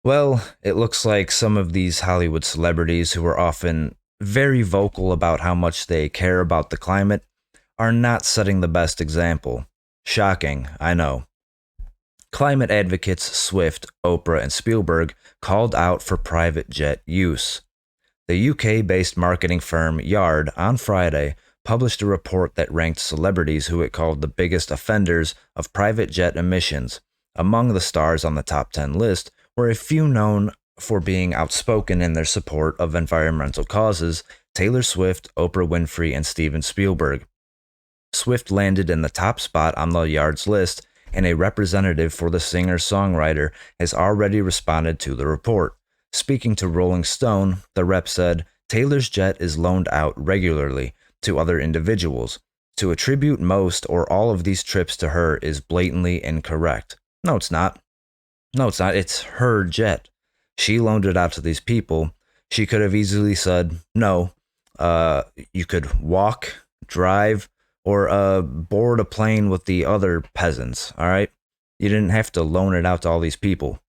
Well, it looks like some of these Hollywood celebrities who are often very vocal about how much they care about the climate are not setting the best example. Shocking, I know. Climate advocates Swift, Oprah, and Spielberg called out for private jet use. The UK based marketing firm Yard on Friday published a report that ranked celebrities who it called the biggest offenders of private jet emissions. Among the stars on the top 10 list were a few known for being outspoken in their support of environmental causes: Taylor Swift, Oprah Winfrey, and Steven Spielberg. Swift landed in the top spot on the Yard's list, and a representative for the singer-songwriter has already responded to the report. Speaking to Rolling Stone, the rep said, "Taylor's jet is loaned out regularly to other individuals. To attribute most or all of these trips to her is blatantly incorrect." No, it's not. No, it's not. It's her jet. She loaned it out to these people. She could have easily said, no, you could walk, drive, or board a plane with the other peasants, all right? You didn't have to loan it out to all these people.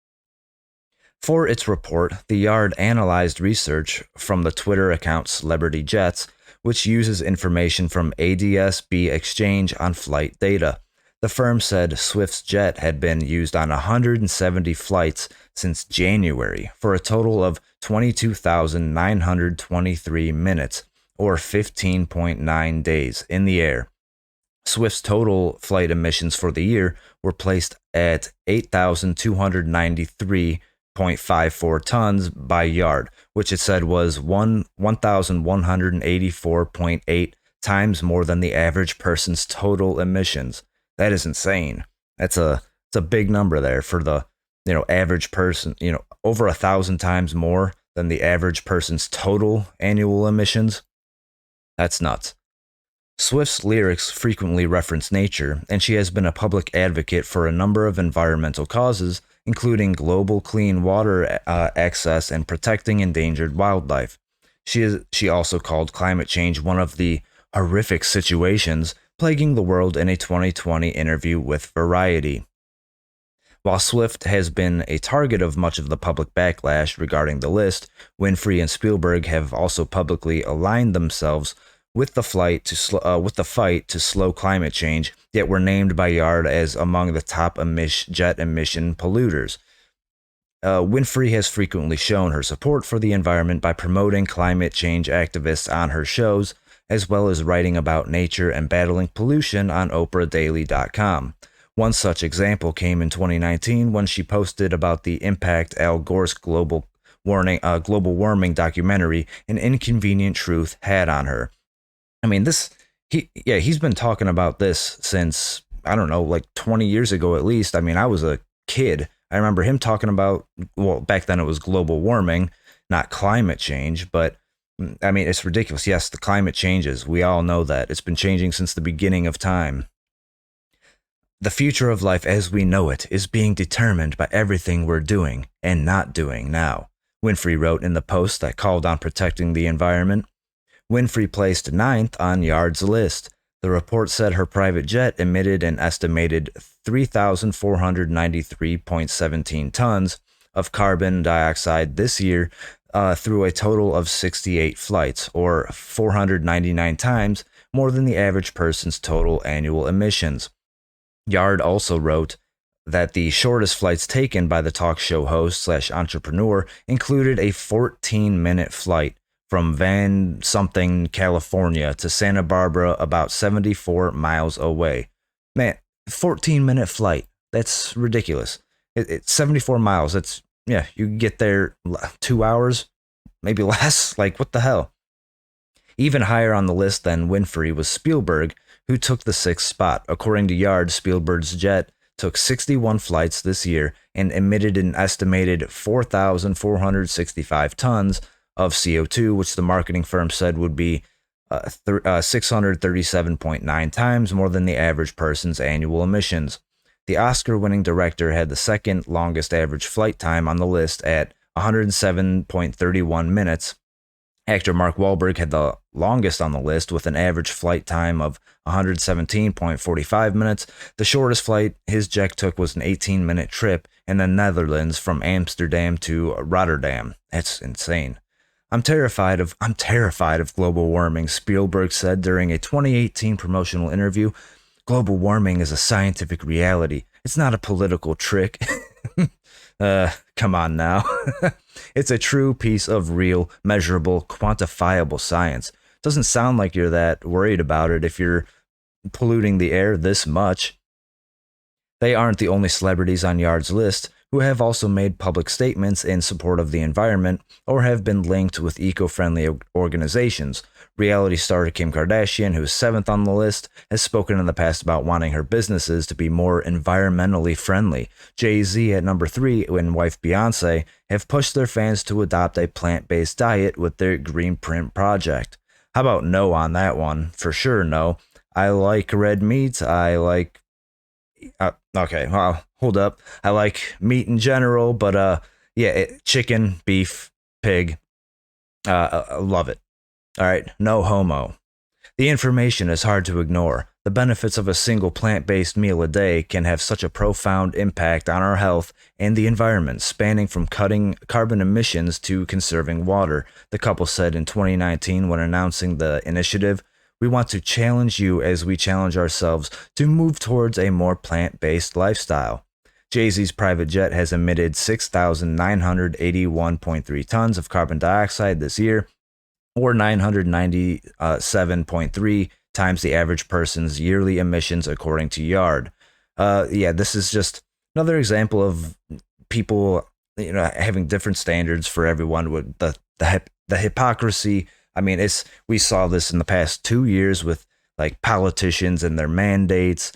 For its report, the Yard analyzed research from the Twitter account Celebrity Jets, which uses information from ADS-B Exchange on flight data. The firm said Swift's jet had been used on 170 flights since January for a total of 22,923 minutes, or 15.9 days, in the air. Swift's total flight emissions for the year were placed at 8,293.54 tons by Yard, which it said was 1,184.8 times more than the average person's total emissions. That is insane. It's a big number there for the average person. Over 1,000 times more than the average person's total annual emissions. That's nuts. Swift's lyrics frequently reference nature, and she has been a public advocate for a number of environmental causes, including global clean water access and protecting endangered wildlife. She also called climate change one of the horrific situations plaguing the world in a 2020 interview with Variety. While Swift has been a target of much of the public backlash regarding the list, Winfrey and Spielberg have also publicly aligned themselves with the fight to slow climate change, yet were named by Yard as among the top jet emission polluters. Winfrey has frequently shown her support for the environment by promoting climate change activists on her shows, as well as writing about nature and battling pollution on OprahDaily.com. One such example came in 2019 when she posted about the impact Al Gore's global warming documentary, An Inconvenient Truth, had on her. I mean, he's been talking about this since, I don't know, like 20 years ago at least. I mean, I was a kid. I remember him talking about, well, back then it was global warming, not climate change, but I mean, it's ridiculous. Yes, the climate changes. We all know that. It's been changing since the beginning of time. The future of life as we know it is being determined by everything we're doing and not doing now, Winfrey wrote in the post that called on protecting the environment. Winfrey placed 9th on Yard's list. The report said her private jet emitted an estimated 3,493.17 tons of carbon dioxide this year, through a total of 68 flights, or 499 times more than the average person's total annual emissions. Yard also wrote that the shortest flights taken by the talk show host/entrepreneur included a 14-minute flight from Van something, California to Santa Barbara, about 74 miles away. Man, 14-minute flight. That's ridiculous. It's 74 miles. You get there 2 hours, maybe less. Like, what the hell? Even higher on the list than Winfrey was Spielberg, who took the 6th spot. According to Yard, Spielberg's jet took 61 flights this year and emitted an estimated 4,465 tons of CO2, which the marketing firm said would be 637.9 times more than the average person's annual emissions. The Oscar-winning director had the second longest average flight time on the list at 107.31 minutes, Actor Mark Wahlberg had the longest on the list with an average flight time of 117.45 minutes. The shortest flight his jet took was an 18-minute trip in the Netherlands from Amsterdam to Rotterdam. That's insane. I'm terrified of global warming, Spielberg said during a 2018 promotional interview. Global warming is a scientific reality. It's not a political trick. Come on now. It's a true piece of real, measurable, quantifiable science. Doesn't sound like you're that worried about it if you're polluting the air this much. They aren't the only celebrities on Yard's list who have also made public statements in support of the environment or have been linked with eco-friendly organizations. Reality star Kim Kardashian, who is 7th on the list, has spoken in the past about wanting her businesses to be more environmentally friendly. Jay-Z at number 3 and wife Beyonce have pushed their fans to adopt a plant-based diet with their Green Print project. How about no on that one? For sure, no. I like red meat. I like... okay, well, hold up. I like meat in general, but chicken, beef, pig. I love it. All right, no homo. The information is hard to ignore. The benefits of a single plant-based meal a day can have such a profound impact on our health and the environment, spanning from cutting carbon emissions to conserving water, the couple said in 2019 when announcing the initiative. We want to challenge you as we challenge ourselves to move towards a more plant-based lifestyle. Jay-Z's private jet has emitted 6,981.3 tons of carbon dioxide this year, or 997.3 times the average person's yearly emissions, according to Yard. This is just another example of people, having different standards for everyone with the hypocrisy. I mean, we saw this in the past 2 years with like politicians and their mandates.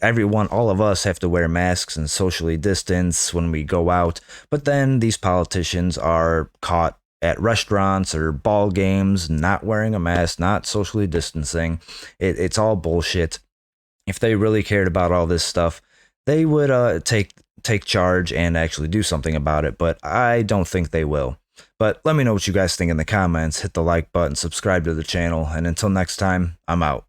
Everyone, all of us have to wear masks and socially distance when we go out. But then these politicians are caught at restaurants or ball games, not wearing a mask, not socially distancing. It's all bullshit. If they really cared about all this stuff, they would take charge and actually do something about it. But I don't think they will. But let me know what you guys think in the comments. Hit the like button, subscribe to the channel, and until next time, I'm out.